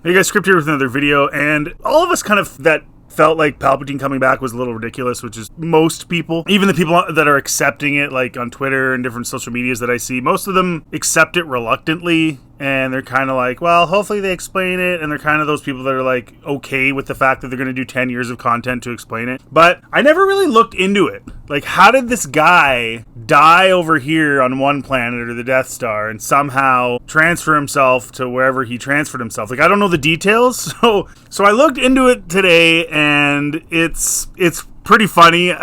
Hey guys, Script here with another video, and all of us kind of that felt like Palpatine coming back was a little ridiculous, which is most people, even the people that are accepting it, like on Twitter and different social medias that I see, most of them accept it reluctantly, and they're kind of like, well, hopefully they explain it, and they're kind of those people that are like okay with the fact that they're going to do 10 years of content to explain it. But I never really looked into it. Like, how did this guy die over here on one planet or the Death Star and somehow transfer himself to wherever he transferred himself? Like, I don't know the details, so I looked into it today, and it's pretty funny.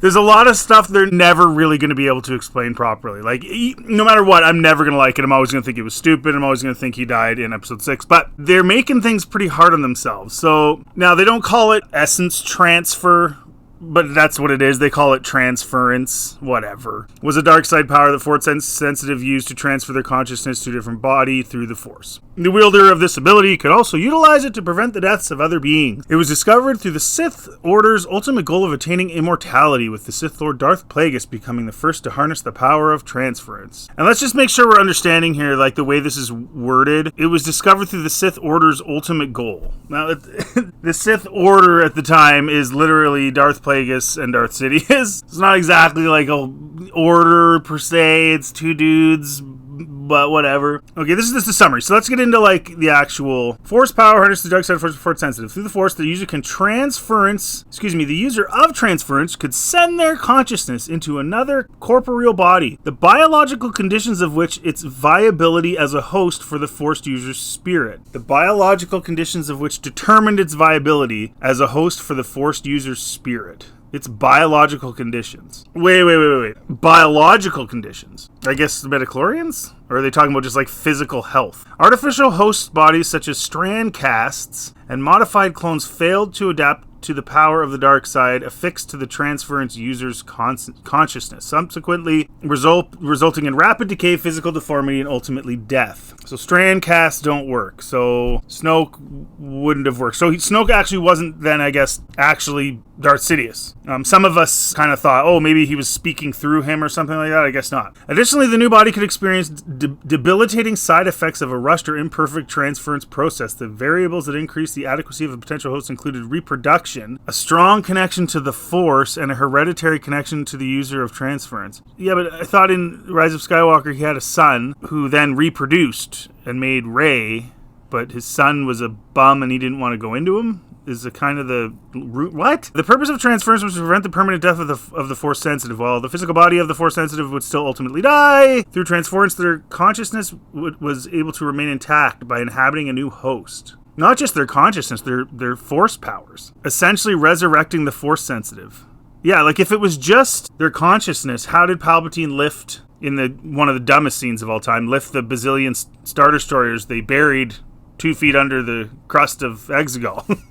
There's a lot of stuff they're never really going to be able to explain properly. Like, no matter what, I'm never going to like it. I'm always going to think it was stupid. I'm always going to think he died in episode 6. But they're making things pretty hard on themselves. So now they don't call it essence transfer, but that's what it is. They call it transference, whatever. Was a dark side power that Force sensitive used to transfer their consciousness to a different body through the Force. The wielder of this ability could also utilize it to prevent the deaths of other beings. It was discovered through the Sith Order's ultimate goal of attaining immortality, with the Sith Lord Darth Plagueis becoming the first to harness the power of transference. And let's just make sure we're understanding here, like the way this is worded. It was discovered through the Sith Order's ultimate goal. Now, the Sith Order at the time is literally Darth Plagueis and Darth Sidious. It's not exactly like a order per se. It's two dudes, but whatever. Okay, this is just a summary. So let's get into like the actual Force power harness the dark side of Force sensitive. Through the Force, the user can the user of transference could send their consciousness into another corporeal body, the biological conditions of which its viability as a host for the Forced user's spirit. The biological conditions of which determined its viability as a host for the Forced user's spirit. It's biological conditions. Wait. Biological conditions. I guess the midichlorians? Or are they talking about just like physical health? Artificial host bodies such as Strand casts and modified clones failed to adapt to the power of the dark side affixed to the transference user's consciousness, subsequently resulting in rapid decay, physical deformity, and ultimately death. So Strand casts don't work. So Snoke wouldn't have worked. So Snoke actually wasn't then, I guess, actually Darth Sidious. Some of us kind of thought, oh, maybe he was speaking through him or something like that. I guess not. Additionally, the new body could experience debilitating side effects of a rushed or imperfect transference process. The variables that increase the adequacy of a potential host included reproduction, a strong connection to the Force, and a hereditary connection to the user of transference. Yeah, but I thought in Rise of Skywalker he had a son who then reproduced and made Rey, but his son was a bum and he didn't want to go into him? Is a kind of the root. What? The purpose of transference was to prevent the permanent death of the Force sensitive, while the physical body of the Force sensitive would still ultimately die. Through transference, their consciousness was able to remain intact by inhabiting a new host. Not just their consciousness, their Force powers. Essentially resurrecting the Force sensitive. Yeah, like if it was just their consciousness, how did Palpatine lift, in one of the dumbest scenes of all time, lift the bazillion Star Destroyers they buried 2 feet under the crust of Exegol?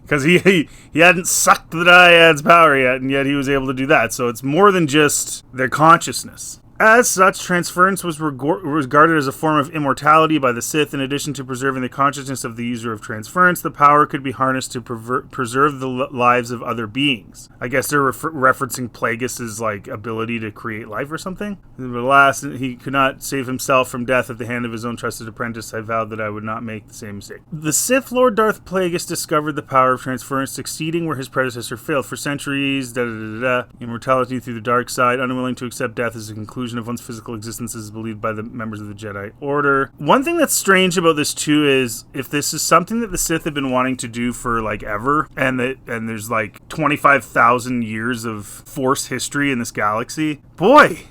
Because he hadn't sucked the dyad's power yet, and yet he was able to do that. So it's more than just their consciousness. As such, transference was regarded as a form of immortality by the Sith. In addition to preserving the consciousness of the user of transference, the power could be harnessed to preserve the lives of other beings. I guess they're referencing Plagueis' like ability to create life or something. But alas, he could not save himself from death at the hand of his own trusted apprentice. I vowed that I would not make the same mistake. The Sith Lord Darth Plagueis discovered the power of transference, succeeding where his predecessor failed. For centuries, immortality through the dark side, unwilling to accept death as a conclusion of one's physical existence is believed by the members of the Jedi Order. One thing that's strange about this too is if this is something that the Sith have been wanting to do for like ever, and there's like 25,000 years of Force history in this galaxy. Boy,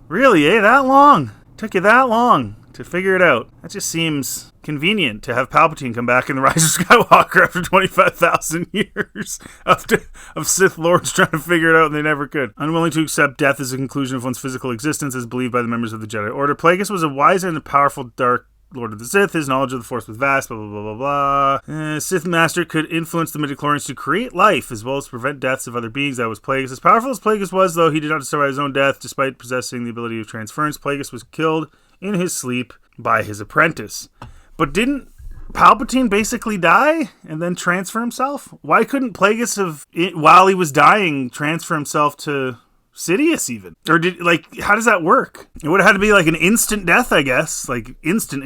really, that long? Took you that long to figure it out? That just seems convenient to have Palpatine come back in the Rise of Skywalker after 25,000 years of Sith Lords trying to figure it out, and they never could. Unwilling to accept death as a conclusion of one's physical existence, as believed by the members of the Jedi Order. Plagueis was a wise and powerful dark Lord of the Sith. His knowledge of the Force was vast, blah, blah, blah, blah, blah. Sith Master could influence the midichlorians to create life, as well as prevent deaths of other beings. That was Plagueis. As powerful as Plagueis was, though, he did not survive his own death, despite possessing the ability of transference. Plagueis was killed in his sleep by his apprentice. But didn't Palpatine basically die and then transfer himself? Why couldn't Plagueis have, while he was dying, transfer himself to Sidious even? Or how does that work? It would have had to be like an instant death, I guess. Like instant.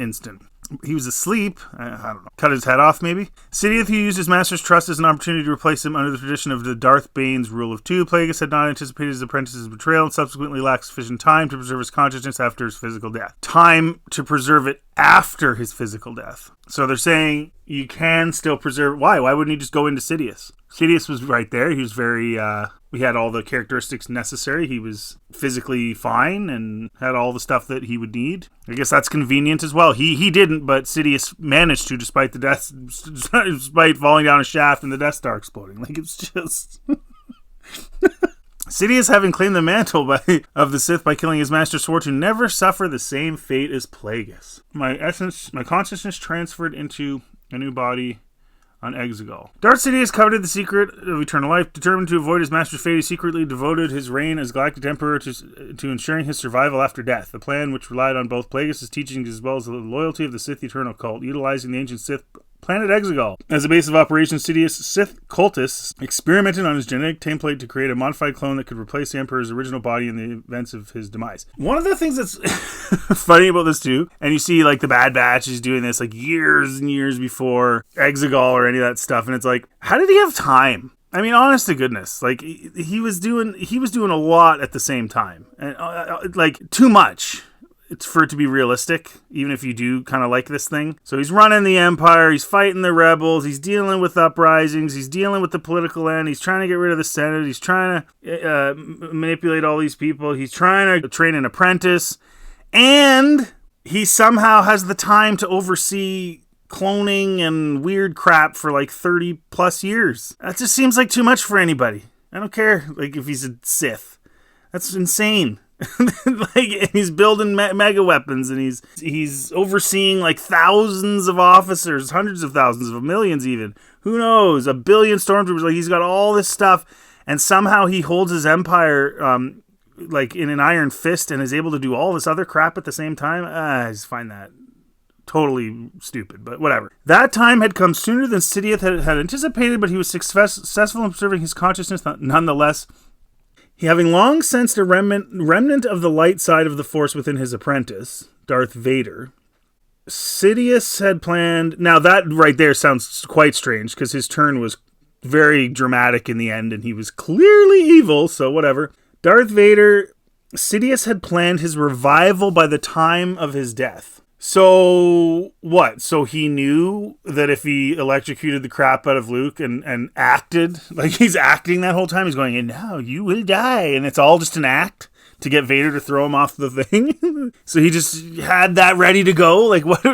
he was asleep. I don't know. Cut his head off, maybe. Sidious, who used his master's trust as an opportunity to replace him under the tradition of the Darth Bane's rule of two. Plagueis had not anticipated his apprentice's betrayal and subsequently lacked sufficient time to preserve his consciousness after his physical death. Time to preserve it after his physical death. So they're saying you can still preserve. Why? Why wouldn't he just go into Sidious? Sidious was right there. He was very, he had all the characteristics necessary. He was physically fine and had all the stuff that he would need. I guess that's convenient as well. He didn't, but Sidious managed to, despite despite falling down a shaft and the Death Star exploding. Like, it's just... Sidious, having claimed the mantle of the Sith by killing his master, swore to never suffer the same fate as Plagueis. My consciousness transferred into a new body on Exegol. Darth Sidious coveted the secret of eternal life. Determined to avoid his master's fate, he secretly devoted his reign as Galactic Emperor to ensuring his survival after death. A plan which relied on both Plagueis' teachings as well as the loyalty of the Sith Eternal Cult, utilizing the ancient Sith planet Exegol as a base of operations. Sidious' Sith cultists experimented on his genetic template to create a modified clone that could replace the Emperor's original body in the events of his demise. One of the things that's funny about this too, and you see like the Bad Batch is doing this like years and years before Exegol or any of that stuff, and it's like, how did he have time? I mean, honest to goodness, like he was doing a lot at the same time, and like too much. It's for it to be realistic, even if you do kind of like this thing. So he's running the Empire, he's fighting the rebels, he's dealing with uprisings, he's dealing with the political end, he's trying to get rid of the Senate, he's trying to manipulate all these people, he's trying to train an apprentice, and he somehow has the time to oversee cloning and weird crap for like 30 plus years. That just seems like too much for anybody. I don't care like if he's a Sith. That's insane. Like, he's building mega weapons, and he's overseeing like thousands of officers, hundreds of thousands of millions even. Who knows? A billion stormtroopers. Like, he's got all this stuff, and somehow he holds his empire like in an iron fist and is able to do all this other crap at the same time. I just find that totally stupid, but whatever. That time had come sooner than Sidious had anticipated, but he was successful in preserving his consciousness nonetheless. He having long sensed a remnant of the light side of the Force within his apprentice, Darth Vader, Sidious had planned... Now that right there sounds quite strange, because his turn was very dramatic in the end, and he was clearly evil, so whatever. Darth Vader, Sidious had planned his revival by the time of his death. So, what? So he knew that if he electrocuted the crap out of Luke and acted, like he's acting that whole time, he's going, and now you will die. And it's all just an act to get Vader to throw him off the thing. So he just had that ready to go. Like, what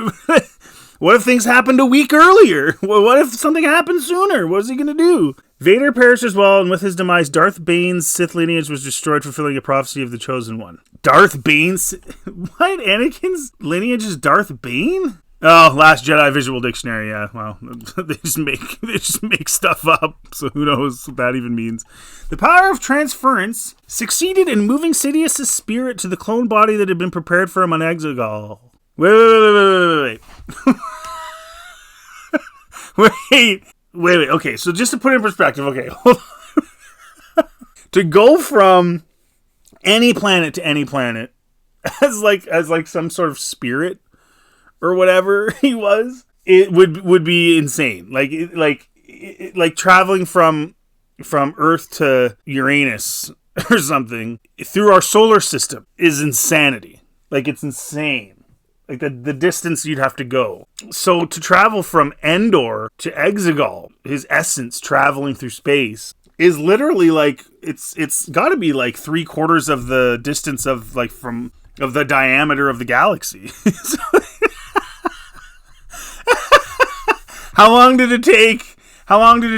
if things happened a week earlier? What if something happened sooner? What is he going to do? Vader perished as well, and with his demise, Darth Bane's Sith lineage was destroyed, fulfilling a prophecy of the Chosen One. Darth Bane's... What? Anakin's lineage is Darth Bane? Oh, Last Jedi Visual Dictionary, yeah. Well, they just make stuff up, so who knows what that even means. The power of transference succeeded in moving Sidious' spirit to the clone body that had been prepared for him on Exegol. Wait. Wait. Okay, so just to put it in perspective, okay, hold on. To go from any planet to any planet as like some sort of spirit or whatever he was, it would be insane. Like traveling from Earth to Uranus or something through our solar system is insanity. Like, it's insane. Like, the distance you'd have to go. So to travel from Endor to Exegol, his essence traveling through space, is literally like, it's got to be like 3/4 of the distance of the diameter of the galaxy. How long did it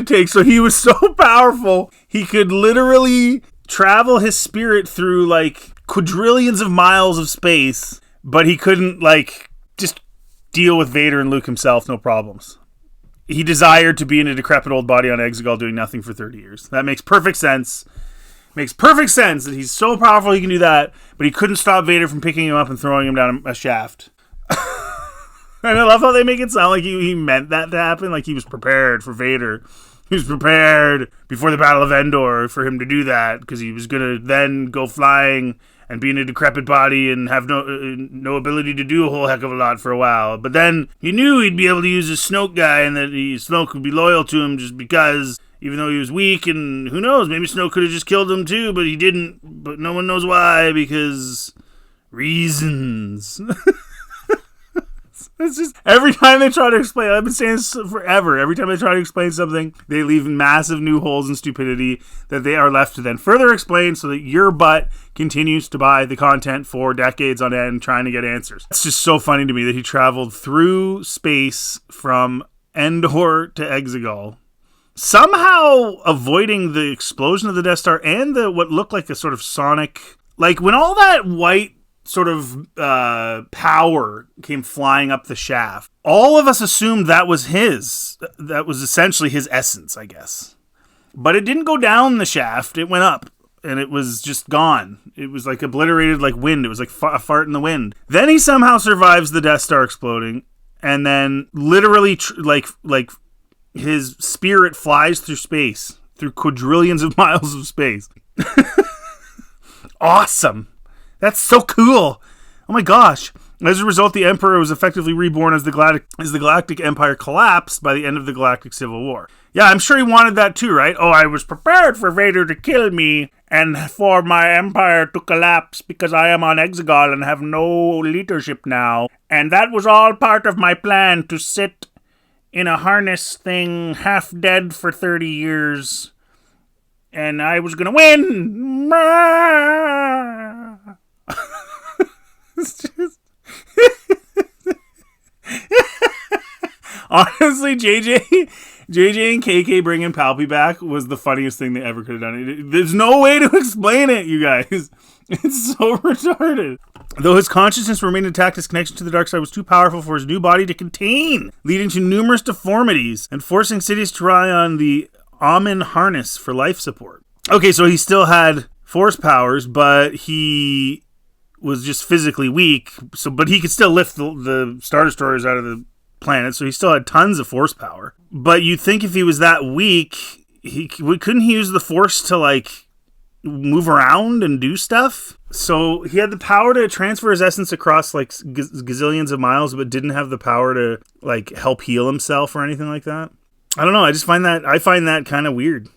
take? So he was so powerful, he could literally travel his spirit through like quadrillions of miles of space, but he couldn't, like, just deal with Vader and Luke himself, no problems. He desired to be in a decrepit old body on Exegol doing nothing for 30 years. That makes perfect sense. Makes perfect sense that he's so powerful he can do that, but he couldn't stop Vader from picking him up and throwing him down a shaft. And I love how they make it sound like he meant that to happen, like he was prepared for Vader. He was prepared before the Battle of Endor for him to do that, because he was going to then go flying and being a decrepit body and have no ability to do a whole heck of a lot for a while. But then he knew he'd be able to use his Snoke guy, and that Snoke would be loyal to him just because, even though he was weak, and who knows, maybe Snoke could have just killed him too, but he didn't. But no one knows why, because reasons. It's just, every time they try to explain, I've been saying this forever, every time they try to explain something, they leave massive new holes in stupidity that they are left to then further explain so that your butt continues to buy the content for decades on end trying to get answers. It's just so funny to me that he traveled through space from Endor to Exegol, somehow avoiding the explosion of the Death Star and what looked like a sort of sonic, like when all that white sort of power came flying up the shaft, all of us assumed that was essentially his essence, I guess. But it didn't go down the shaft, it went up, and it was just gone. It was like obliterated like wind. It was like a fart in the wind. Then he somehow survives the Death Star exploding, and then literally like his spirit flies through space, through quadrillions of miles of space. Awesome. That's so cool. Oh my gosh. As a result, the Emperor was effectively reborn as the Galactic Empire collapsed by the end of the Galactic Civil War. Yeah, I'm sure he wanted that too, right? Oh, I was prepared for Vader to kill me and for my empire to collapse because I am on Exegol and have no leadership now. And that was all part of my plan, to sit in a harness thing half dead for 30 years. And I was going to win. It's just... Honestly, JJ and KK bringing Palpy back was the funniest thing they ever could have done. There's no way to explain it, you guys. It's so retarded. Though his consciousness remained intact, his connection to the dark side was too powerful for his new body to contain, leading to numerous deformities and forcing Sidious to rely on the Amen harness for life support. Okay, so he still had force powers, but he was just physically weak. But he could still lift the Star Destroyers out of the planet, so he still had tons of force power. But you'd think if he was that weak, couldn't he use the force to like move around and do stuff? So he had the power to transfer his essence across like gazillions of miles, but didn't have the power to like help heal himself or anything like that. I don't know. I find that kind of weird.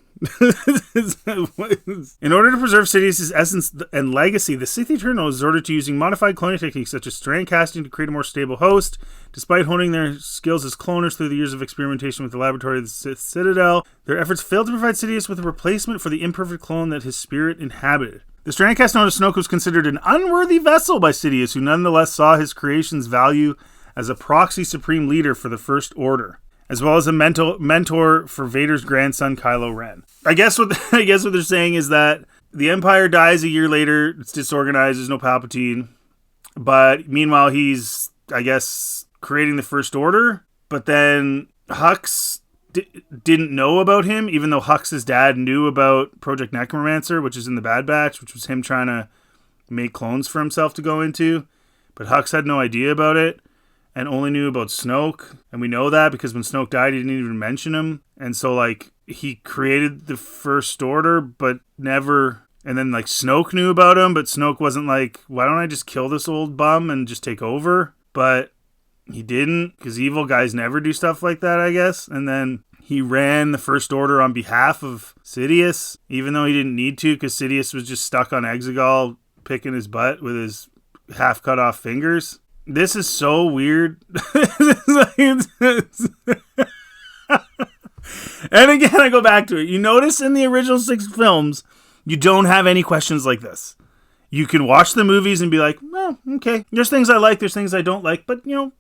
In order to preserve Sidious' essence and legacy, the Sith Eternal resorted to using modified cloning techniques such as strand casting to create a more stable host. Despite honing their skills as cloners through the years of experimentation with the laboratory of the Sith Citadel, their efforts failed to provide Sidious with a replacement for the imperfect clone that his spirit inhabited. The strand cast known as Snoke was considered an unworthy vessel by Sidious, who nonetheless saw his creation's value as a proxy supreme leader for the First Order, as well as a mentor for Vader's grandson, Kylo Ren. I guess what they're saying is that the Empire dies a year later, it's disorganized, there's no Palpatine, but meanwhile he's, I guess, creating the First Order, but then Hux didn't know about him, even though Hux's dad knew about Project Necromancer, which is in the Bad Batch, which was him trying to make clones for himself to go into, but Hux had no idea about it. And only knew about Snoke. And we know that because when Snoke died, he didn't even mention him. And so, like, he created the First Order, but never... And then, like, Snoke knew about him, but Snoke wasn't like, why don't I just kill this old bum and just take over? But he didn't, because evil guys never do stuff like that, I guess. And then he ran the First Order on behalf of Sidious, even though he didn't need to, because Sidious was just stuck on Exegol picking his butt with his half-cut off fingers. This is so weird. And again, I go back to it. You notice in the original 6 films, you don't have any questions like this. You can watch the movies and be like, oh, okay. There's things I like, there's things I don't like, but you know,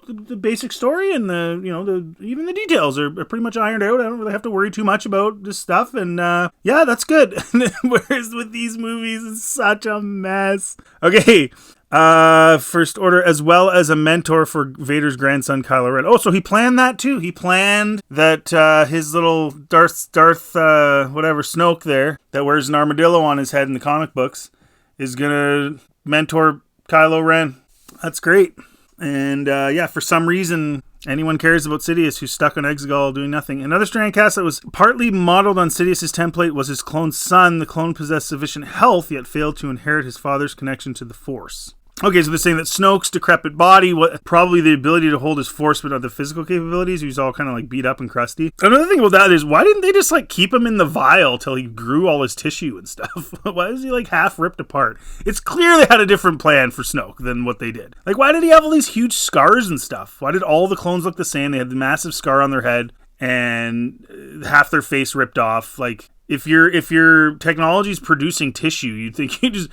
the basic story and even the details are pretty much ironed out. I don't really have to worry too much about this stuff, and yeah, that's good. Whereas with these movies, it's such a mess. Okay. First Order, as well as a mentor for Vader's grandson, Kylo Ren. Oh, so he planned that too. He planned that his little Darth, whatever, Snoke there, that wears an armadillo on his head in the comic books, is gonna mentor Kylo Ren. That's great. And yeah, for some reason, Anyone cares about Sidious, who's stuck on Exegol doing nothing. Another Strand cast that was partly modeled on Sidious's template was his clone's son. The clone possessed sufficient health, yet failed to inherit his father's connection to the Force. Okay, so they're saying that Snoke's decrepit body, probably the ability to hold his Force, but not the physical capabilities. He was all kind of like beat up and crusty. Another thing about that is, why didn't they just like keep him in the vial till he grew all his tissue and stuff? Why is he like half ripped apart? It's clear they had a different plan for Snoke than what they did. Like, why did he have all these huge scars and stuff? Why did all the clones look the same? They had the massive scar on their head and half their face ripped off. Like, if your technology's producing tissue, you'd think you just...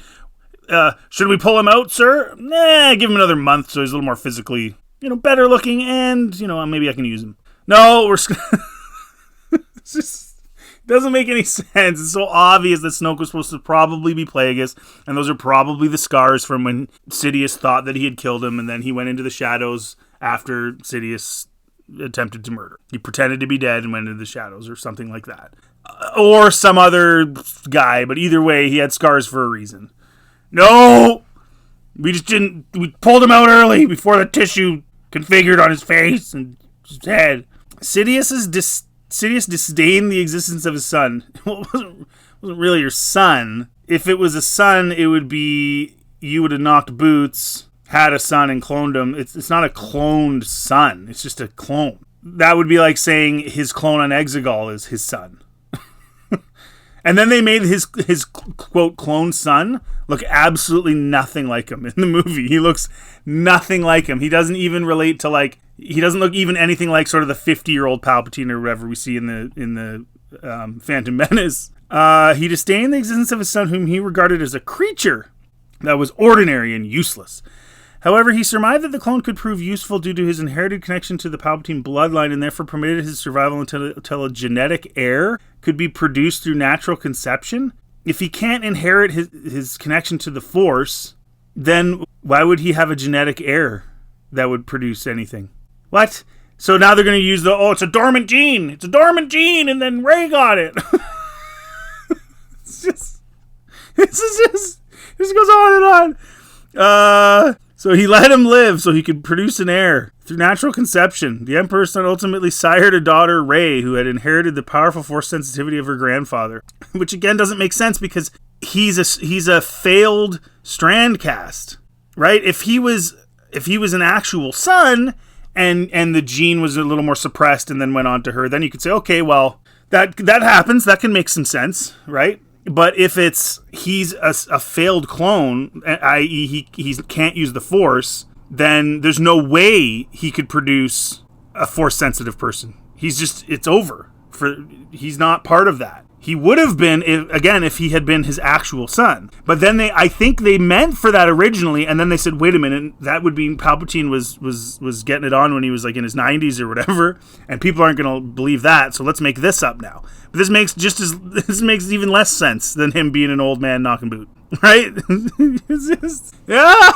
should we pull him out, sir? Nah, give him another month so he's a little more physically, better looking, and, maybe I can use him. No, it just doesn't make any sense. It's so obvious that Snoke was supposed to probably be Plagueis, and those are probably the scars from when Sidious thought that he had killed him, and then he went into the shadows after Sidious attempted to murder. He pretended to be dead and went into the shadows or something like that. Or some other guy, but either way, he had scars for a reason. No! We pulled him out early before the tissue configured on his face and his head. Sidious disdained the existence of his son. Well, it wasn't really your son. If it was a son, it would be you would have knocked boots, had a son, and cloned him. It's not a cloned son. It's just a clone. That would be like saying his clone on Exegol is his son. And then they made his quote clone son look absolutely nothing like him in the movie. He looks nothing like him. He doesn't even relate to he doesn't look even anything like sort of the 50-year-old Palpatine or whatever we see in the Phantom Menace. He disdained the existence of his son, whom he regarded as a creature that was ordinary and useless. However, he surmised that the clone could prove useful due to his inherited connection to the Palpatine bloodline, and therefore permitted his survival until a genetic heir could be produced through natural conception. If he can't inherit his connection to the Force, then why would he have a genetic heir that would produce anything? What? So now they're going to use it's a dormant gene. It's a dormant gene, and then Rey got it. This goes on and on. So he let him live so he could produce an heir. Through natural conception, the Emperor's son ultimately sired a daughter, Rey, who had inherited the powerful Force sensitivity of her grandfather. Which again doesn't make sense because he's a failed Strand cast, right? If he was an actual son and the gene was a little more suppressed and then went on to her, then you could say, okay, well, that happens. That can make some sense, right? But if he's a failed clone, i.e. he can't use the Force, then there's no way he could produce a Force-sensitive person. It's over. He's not part of that. He would have been, if he had been his actual son. But then I think they meant for that originally, and then they said, wait a minute, that would be Palpatine was getting it on when he was like in his 90s or whatever, and people aren't going to believe that, so let's make this up now. But this makes even less sense than him being an old man knocking boot, right? It's just, yeah,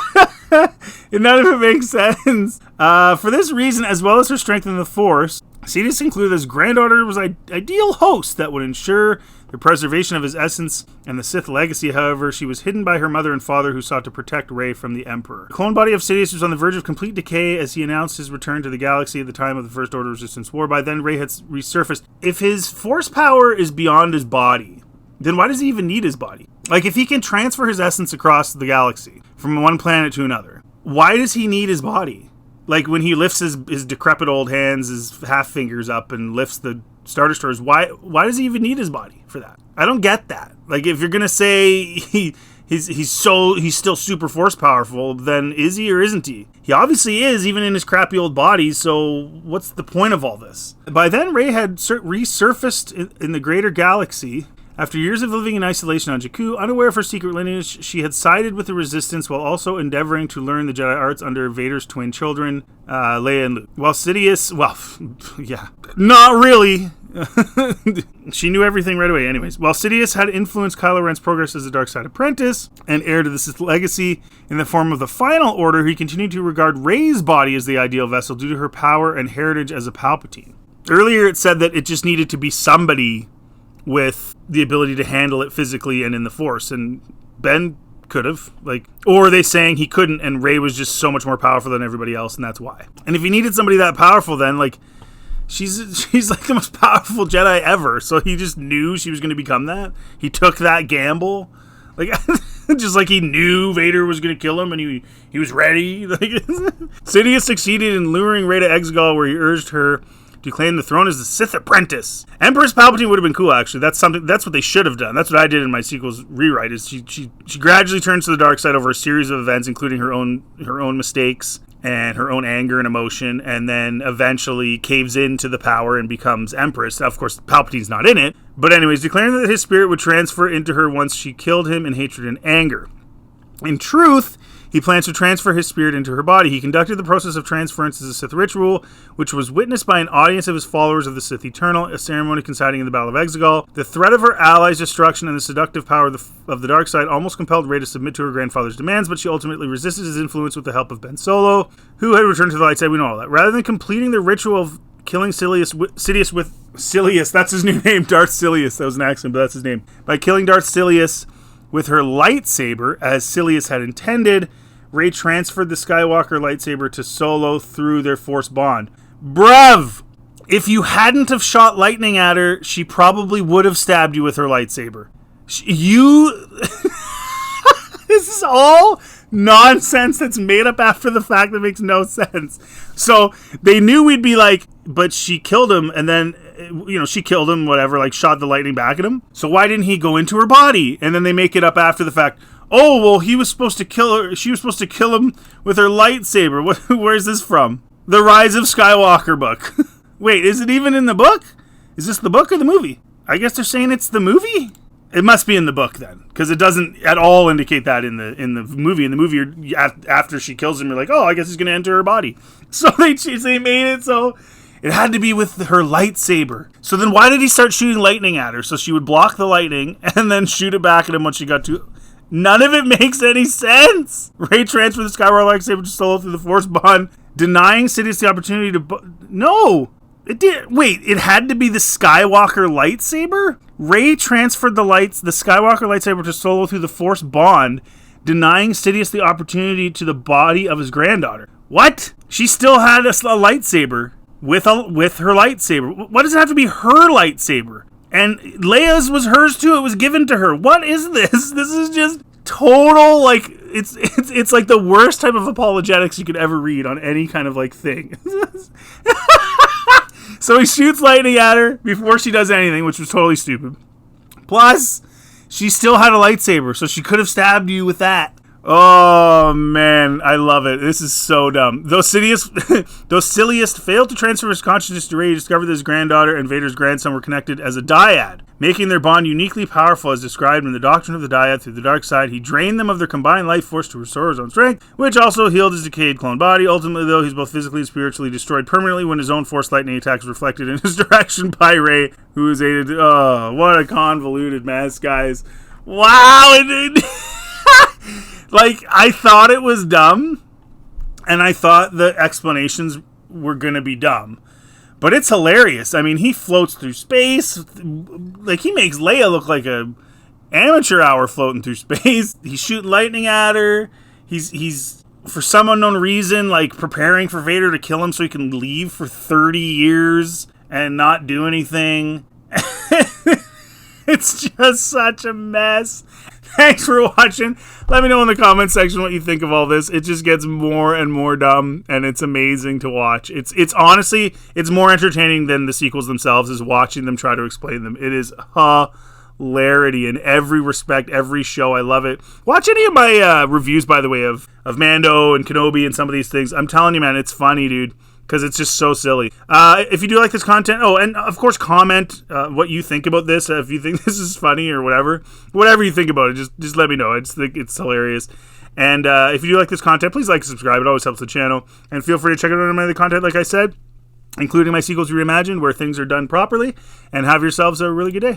none of it makes sense. For this reason, as well as her strength in the Force, Sidious concluded that his granddaughter was an ideal host that would ensure the preservation of his essence and the Sith legacy. However, she was hidden by her mother and father, who sought to protect Rey from the Emperor. The clone body of Sidious was on the verge of complete decay as he announced his return to the galaxy at the time of the First Order Resistance War. By then, Rey had resurfaced. If his Force power is beyond his body, then why does he even need his body? Like, if he can transfer his essence across the galaxy from one planet to another, why does he need his body? Like, when he lifts his decrepit old hands, his half fingers up, and lifts the Star Destroyers, why does he even need his body for that? I don't get that. Like, if you're gonna say he's still super Force powerful, then is he or isn't he? He obviously is, even in his crappy old body, so what's the point of all this? By then, Rey had resurfaced in the greater galaxy. After years of living in isolation on Jakku, unaware of her secret lineage, she had sided with the Resistance while also endeavoring to learn the Jedi arts under Vader's twin children, Leia and Luke. While Sidious, not really. She knew everything right away anyways. While Sidious had influenced Kylo Ren's progress as a dark side apprentice and heir to the Sith legacy in the form of the Final Order, he continued to regard Rey's body as the ideal vessel due to her power and heritage as a Palpatine. Earlier it said that it just needed to be somebody with the ability to handle it physically and in the Force, and Ben could have, like, or are they saying he couldn't and Rey was just so much more powerful than everybody else and that's why? And if he needed somebody that powerful, then like she's like the most powerful Jedi ever, so he just knew she was going to become that. He took that gamble, like just like he knew Vader was going to kill him and he was ready. Like, Sidious succeeded in luring Rey to Exegol, where he urged her to claim the throne as the Sith apprentice. Empress Palpatine would have been cool, actually. That's what they should have done. That's what I did in my sequel's rewrite. Is she gradually turns to the dark side over a series of events, including her own mistakes and her own anger and emotion, and then eventually caves into the power and becomes Empress. Of course, Palpatine's not in it, but anyways, declaring that his spirit would transfer into her once she killed him in hatred and anger. In truth, he plans to transfer his spirit into her body. He conducted the process of transference as a Sith ritual, which was witnessed by an audience of his followers of the Sith Eternal, a ceremony coinciding in the Battle of Exegol. The threat of her allies' destruction and the seductive power of the dark side almost compelled Rey to submit to her grandfather's demands, but she ultimately resisted his influence with the help of Ben Solo, who had returned to the light side. We know all that. Rather than completing the ritual of killing Sidious with Sidious, that's his new name, Darth Sidious. That was an accident, but that's his name. By killing Darth Sidious with her lightsaber, as Sidious had intended, Rey transferred the Skywalker lightsaber to Solo through their Force bond. Bruv! If you hadn't have shot lightning at her, she probably would have stabbed you with her lightsaber. This is all nonsense that's made up after the fact that makes no sense. So they knew we'd be like, but she killed him, and then, she killed him, whatever, like shot the lightning back at him. So why didn't he go into her body? And then they make it up after the fact. Oh, well, he was supposed to kill her. She was supposed to kill him with her lightsaber. Where's this from? The Rise of Skywalker book. Wait, is it even in the book? Is this the book or the movie? I guess they're saying it's the movie? It must be in the book then, because it doesn't at all indicate that in the movie. In the movie, after she kills him, you're like, oh, I guess he's going to enter her body. So they made it so it had to be with her lightsaber. So then why did he start shooting lightning at her? So she would block the lightning and then shoot it back at him when she got to... None of it makes any sense. Rey transferred the Skywalker lightsaber to Solo through the Force bond, denying Sidious the opportunity to... No! It did. Wait, it had to be the Skywalker lightsaber? Rey transferred the Skywalker lightsaber to Solo through the Force bond, denying Sidious the opportunity to the body of his granddaughter. What? She still had a lightsaber with her lightsaber. Why does it have to be her lightsaber? And Leia's was hers too. It was given to her. What is this? This is just total, like, it's like the worst type of apologetics you could ever read on any kind of, like, thing. So he shoots lightning at her before she does anything, which was totally stupid. Plus, she still had a lightsaber, so she could have stabbed you with that. Oh, man, I love it. This is so dumb. Though Sidious failed to transfer his consciousness to Rey, he discovered that his granddaughter and Vader's grandson were connected as a dyad, making their bond uniquely powerful as described in the Doctrine of the Dyad through the dark side. He drained them of their combined life force to restore his own strength, which also healed his decayed clone body. Ultimately, though, he's both physically and spiritually destroyed permanently when his own force lightning attacks reflected in his direction by Rey, who is aided... Oh, what a convoluted mess, guys. Wow, Like, I thought it was dumb, and I thought the explanations were going to be dumb. But it's hilarious. I mean, he floats through space. Like, he makes Leia look like a amateur hour floating through space. He's shooting lightning at her. He's for some unknown reason, like, preparing for Vader to kill him so he can leave for 30 years and not do anything. It's just such a mess. Thanks for watching. Let me know in the comment section what you think of all this. It just gets more and more dumb, and it's amazing to watch. It's honestly, it's more entertaining than the sequels themselves, is watching them try to explain them. It is hilarity in every respect, every show. I love it. Watch any of my reviews, by the way, of Mando and Kenobi and some of these things. I'm telling you, man, it's funny, dude, because it's just so silly. If you do like this content, and of course comment what you think about this. If you think this is funny or whatever you think about it, just let me know. I just think it's hilarious. And if you do like this content, please like and subscribe. It always helps the channel. And feel free to check out my other content, like I said, including my sequels reimagined, where things are done properly. And have yourselves a really good day.